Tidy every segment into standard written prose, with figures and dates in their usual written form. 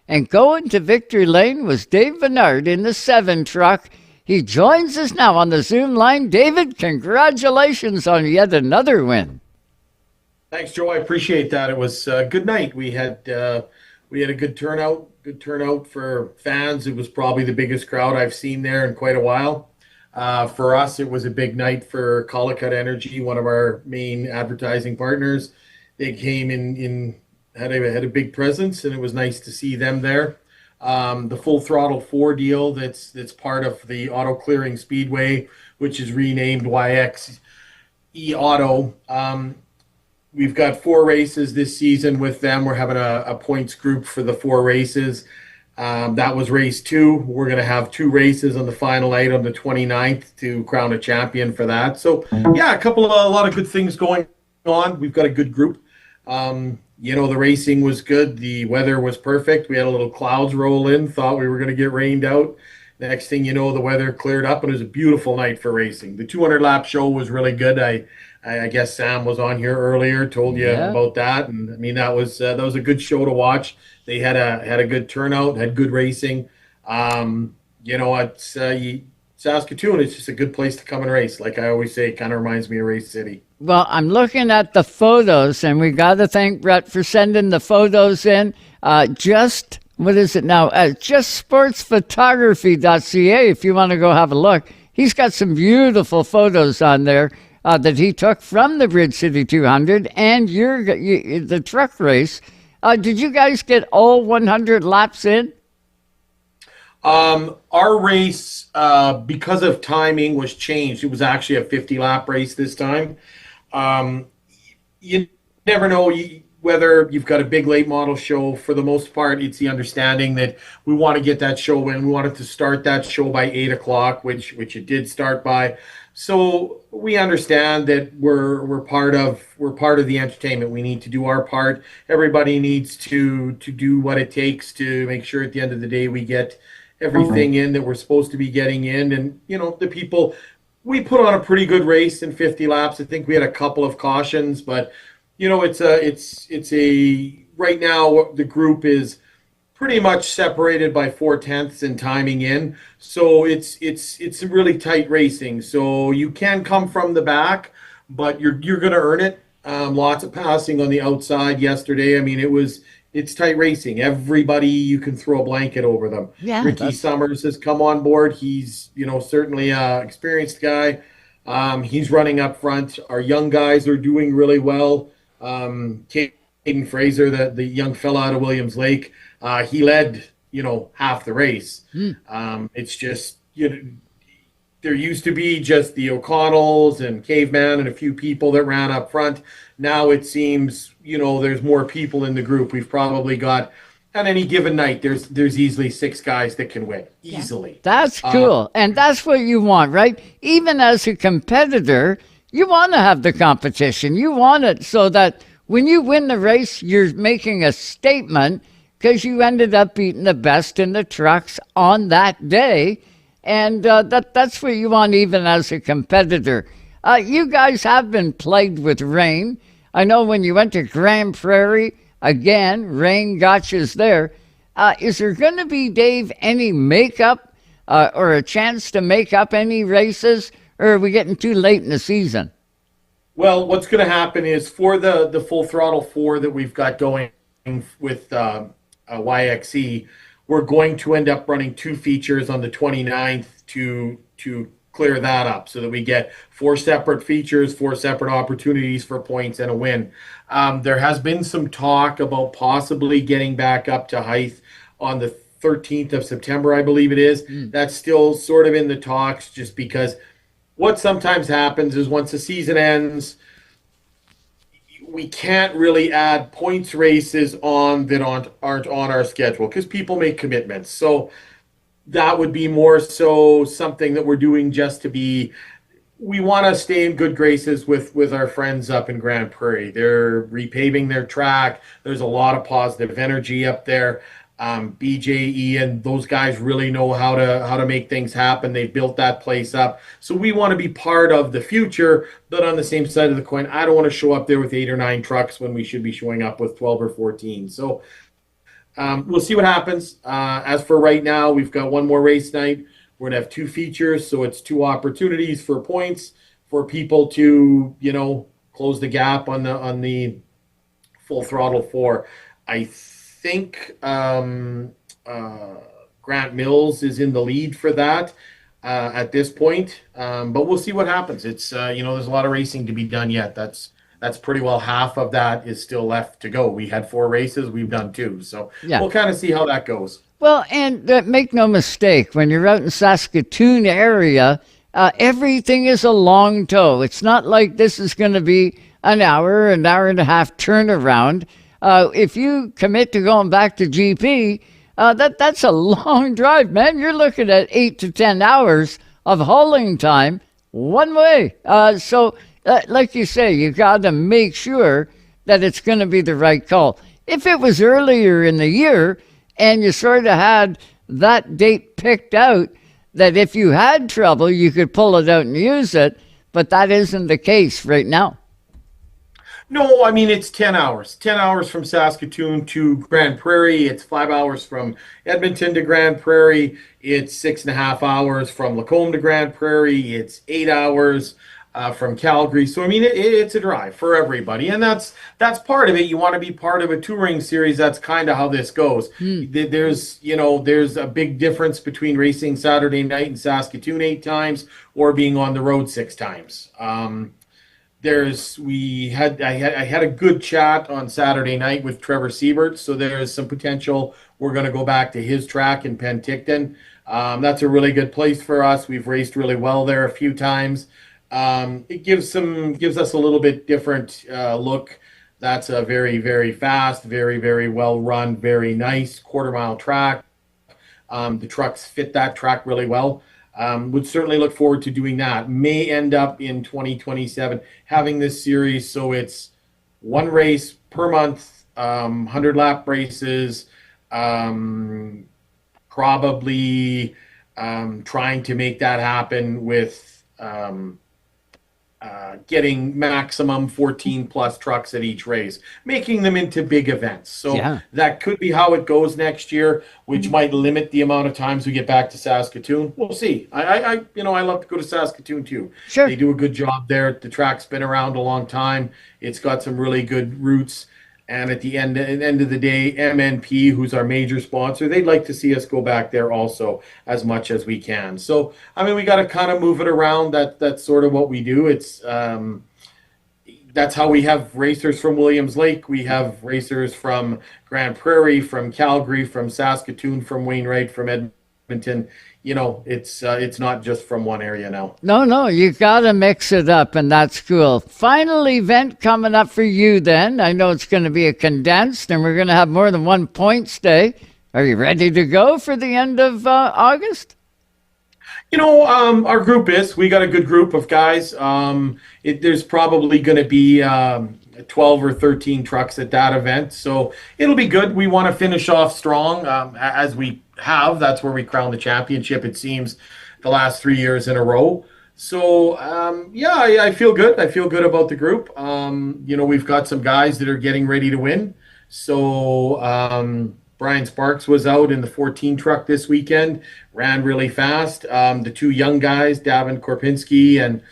And going to victory lane was Dave Vennard in the 7 truck. He joins us now on the Zoom line. David, congratulations on yet another win. Thanks, Joe. I appreciate that. It was a good night. We had a good turnout. Good turnout for fans. It was probably the biggest crowd I've seen there in quite a while. For us, it was a big night for Collicut Energy, one of our main advertising partners. They came in had a big presence, and it was nice to see them there. The Full Throttle 4 deal that's part of the Auto Clearing Speedway, which is renamed YXE Auto. We've got 4 races this season with them. We're having a points group for the 4 races. That was race 2. We're going to have 2 races on the final night on the 29th to crown a champion for that. So, yeah, a lot of good things going on. We've got a good group. The racing was good. The weather was perfect. We had a little clouds roll in, thought we were going to get rained out. Next thing you know, the weather cleared up, and it was a beautiful night for racing. The 200-lap show was really good. I guess Sam was on here earlier, told you about that, and I mean that was a good show to watch. They had a good turnout, had good racing. It's Saskatoon. It's just a good place to come and race. Like I always say, it kind of reminds me of Race City. Well, I'm looking at the photos, and we got to thank Brett for sending the photos in. What is it now? Just sportsphotography.ca if you want to go have a look. He's got some beautiful photos on there that he took from the Bridge City 200 and the truck race. Did you guys get all 100 laps in? Our race, because of timing, was changed. It was actually a 50-lap race this time. You never know whether you've got a big late model show. For the most part, it's the understanding that we want to get that show in. We wanted to start that show by 8 o'clock, which it did start by. So we understand that we're part of the entertainment. We need to do our part. Everybody needs to do what it takes to make sure at the end of the day we get everything in that we're supposed to be getting in. And the people, we put on a pretty good race in 50 laps. I think we had a couple of cautions, but it's a right now the group is pretty much separated by 4/10 in timing in. So it's really tight racing. So you can come from the back, but you're going to earn it. Lots of passing on the outside yesterday. I mean, it's tight racing. Everybody, you can throw a blanket over them. Yeah, Ricky Summers has come on board. He's certainly an experienced guy. He's running up front. Our young guys are doing really well. Caden Fraser, the young fella out of Williams Lake, he led half the race. It's just there used to be just the O'Connells and Caveman and a few people that ran up front. Now it seems there's more people in the group. We've probably got, on any given night, there's easily 6 guys that can win easily. That's cool. And that's what you want, right? Even as a competitor, you want to have the competition. You want it so that when you win the race, you're making a statement because you ended up beating the best in the trucks on that day. And that's what you want even as a competitor. You guys have been plagued with rain. I know when you went to Grand Prairie, again, rain got you there. Is there going to be, Dave, any makeup or a chance to make up any races? Or are we getting too late in the season? Well, what's going to happen is for the Full Throttle 4 that we've got going with YXE, we're going to end up running 2 features on the 29th to clear that up so that we get 4 separate features, 4 separate opportunities for points and a win. There has been some talk about possibly getting back up to height on the 13th of September, I believe it is. That's still sort of in the talks just because what sometimes happens is once the season ends, we can't really add points races on that aren't on our schedule because people make commitments. So that would be more so something that we're doing just to be, we want to stay in good graces with our friends up in Grand Prairie. They're repaving their track. There's a lot of positive energy up there. BJ, Ian, those guys really know how to make things happen. They built that place up. So we want to be part of the future, but on the same side of the coin, I don't want to show up there with 8 or 9 trucks when we should be showing up with 12 or 14. So We'll see what happens. As for right now, we've got one more race night. We're gonna have two features, so it's two opportunities for points for people to, close the gap on the full throttle four. I think Grant Mills is in the lead for that at this point, but we'll see what happens. It's there's a lot of racing to be done yet. That's pretty well half of that is still left to go. We had 4 races, we've done 2, so Yeah. we'll kind of see how that goes. Well, and make no mistake, when you're out in Saskatoon area, everything is a long tow. It's not like this is going to be an hour and a half turnaround. If you commit to going back to GP, that's a long drive, man. You're looking at 8 to 10 hours of hauling time one way. So, like you say, you got to make sure that it's going to be the right call. If it was earlier in the year and you sort of had that date picked out, that if you had trouble, you could pull it out and use it, but that isn't the case right now. No, I mean, it's 10 hours. 10 hours from Saskatoon to Grand Prairie. It's 5 hours from Edmonton to Grand Prairie. It's 6.5 hours from Lacombe to Grand Prairie. It's 8 hours from Calgary. So, I mean, it's a drive for everybody. And that's part of it. You want to be part of a touring series. That's kind of how this goes. There's a big difference between racing Saturday night in Saskatoon 8 times or being on the road 6 times. I had a good chat on Saturday night with Trevor Siebert, so there's some potential. We're going to go back to his track in Penticton. That's a really good place for us. We've raced really well there a few times. It gives us a little bit different look. That's a very, very fast, very, very well run, very nice quarter-mile track. The trucks fit that track really well. Would certainly look forward to doing that. May end up in 2027 having this series, so it's one race per month, 100 lap races, probably trying to make that happen with getting maximum 14 plus trucks at each race, making them into big events. So that could be how it goes next year, which might limit the amount of times we get back to Saskatoon. We'll see. I love to go to Saskatoon too. Sure. They do a good job there. The track's been around a long time. It's got some really good routes. And at the end of the day, MNP, who's our major sponsor, they'd like to see us go back there also as much as we can. So, I mean, we got to kind of move it around. That's sort of what we do. It's that's how we have racers from Williams Lake. We have racers from Grand Prairie, from Calgary, from Saskatoon, from Wainwright, from Edmonton. It's not just from one area now. No, you got to mix it up, and that's cool. Final event coming up for you then. I know it's going to be a condensed, and we're going to have more than one points day. Are you ready to go for the end of August? Our group we got a good group of guys. There's probably going to be 12 or 13 trucks at that event, so it'll be good. We want to finish off strong as we have. That's where we crown the championship, it seems, the last 3 years in a row. So I feel good. I feel good about the group. We've got some guys that are getting ready to win. So Brian Sparks was out in the 14 truck this weekend, ran really fast. The 2 young guys, Davin Korpinski and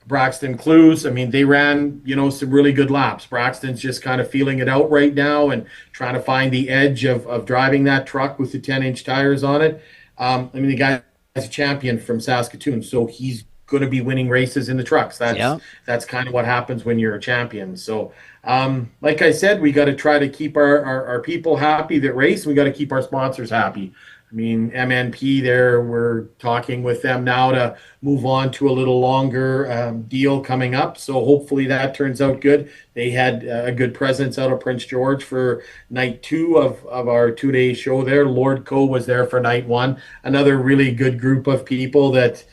Braxton Clues, I mean, they ran, some really good laps. Braxton's just kind of feeling it out right now and trying to find the edge of driving that truck with the 10-inch tires on it. The guy's a champion from Saskatoon, so he's going to be winning races in the trucks. That's kind of what happens when you're a champion. So, like I said, we got to try to keep our people happy that race. We got to keep our sponsors happy. I mean, MNP there, we're talking with them now to move on to a little longer deal coming up. So hopefully that turns out good. They had a good presence out of Prince George for night 2 of our 2-day show there. Lord Co was there for night 1. Another really good group of people that,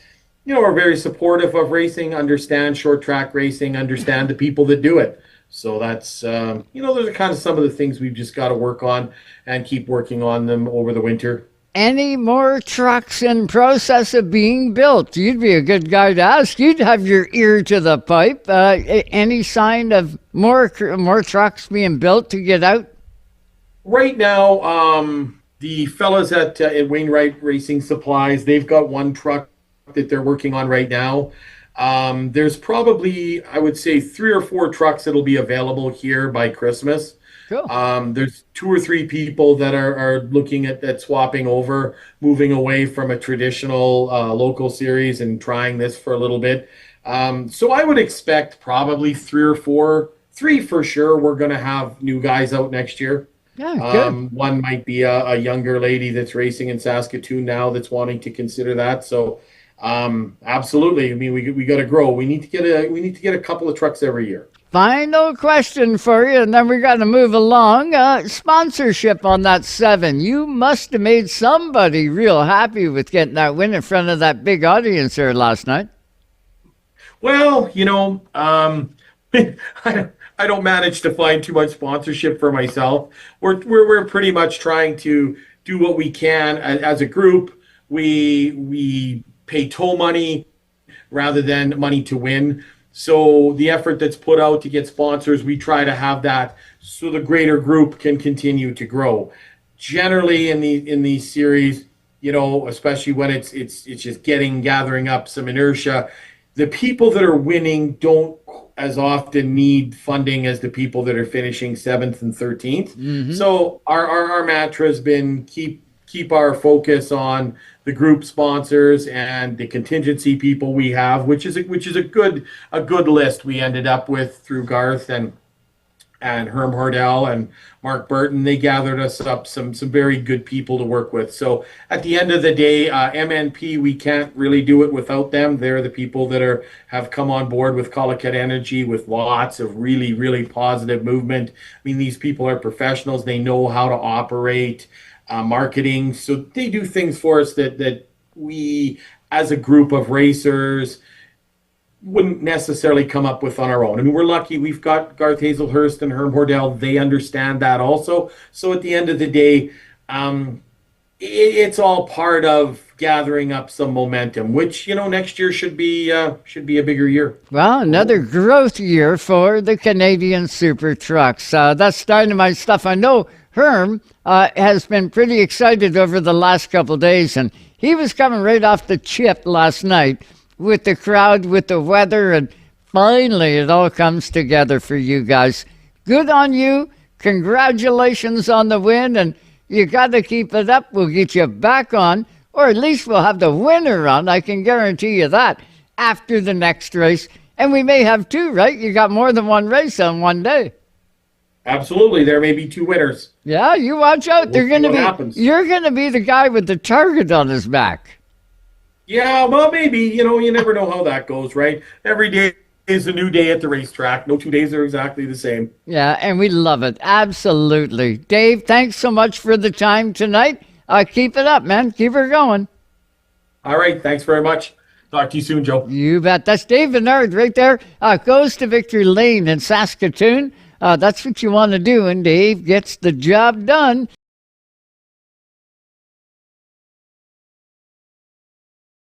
are very supportive of racing, understand short track racing, understand the people that do it. So that's, those are kind of some of the things we've just got to work on and keep working on them over the winter. Any more trucks in process of being built? You'd be a good guy to ask. You'd have your ear to the pipe. Any sign of more trucks being built to get out? Right now, the fellas at Wainwright Racing Supplies, they've got one truck that they're working on right now. There's probably, I would say, 3 or 4 trucks that'll be available here by Christmas. Cool. There's 2 or 3 people that are looking at swapping over, moving away from a traditional local series and trying this for a little bit. So I would expect probably 3 or 4, 3 for sure. We're going to have new guys out next year. Yeah, good. One might be a younger lady that's racing in Saskatoon now that's wanting to consider that. So, absolutely. I mean, we got to grow. We need to get a couple of trucks every year. Final question for you, and then we got to move along. Sponsorship on that 7. You must have made somebody real happy with getting that win in front of that big audience there last night. Well, I don't manage to find too much sponsorship for myself. We're pretty much trying to do what we can as a group. We pay toll money rather than money to win. So the effort that's put out to get sponsors, we try to have that so the greater group can continue to grow. Generally in these series, especially when it's just gathering up some inertia, the people that are winning don't as often need funding as the people that are finishing 7th and 13th. Mm-hmm. So our mantra has been keep our focus on the group sponsors and the contingency people we have, which is a good list we ended up with through Garth and Herm Hordell and Mark Burton. They gathered us up some very good people to work with. So at the end of the day, MNP, we can't really do it without them. They're the people that have come on board with Colacut Energy with lots of really, really positive movement. I mean, these people are professionals. They know how to operate marketing. So they do things for us that we, as a group of racers, wouldn't necessarily come up with on our own. I mean, we're lucky we've got Garth Hazelhurst and Herm Hordell. They understand that also. So at the end of the day, it's all part of gathering up some momentum, which, next year should be a bigger year. Well, another growth year for the Canadian Super Trucks. That's dynamite stuff. I know Herm has been pretty excited over the last couple days, and he was coming right off the chip last night with the crowd, with the weather, and finally it all comes together for you guys. Good on you. Congratulations on the win, and you got to keep it up. We'll get you back on, or at least we'll have the winner on. I can guarantee you that after the next race. And we may have 2, right? You got more than one race on one day. Absolutely. There may be 2 winners. Yeah, you watch out. You're going to be the guy with the target on his back. Yeah, well, maybe. You never know how that goes, right? Every day is a new day at the racetrack. No 2 days are exactly the same. Yeah, and we love it. Absolutely. Dave, thanks so much for the time tonight. Keep it up, man. Keep her going. All right. Thanks very much. Talk to you soon, Joe. You bet. That's Dave Vennard right there. Goes to Victory Lane in Saskatoon. That's what you want to do, and Dave gets the job done.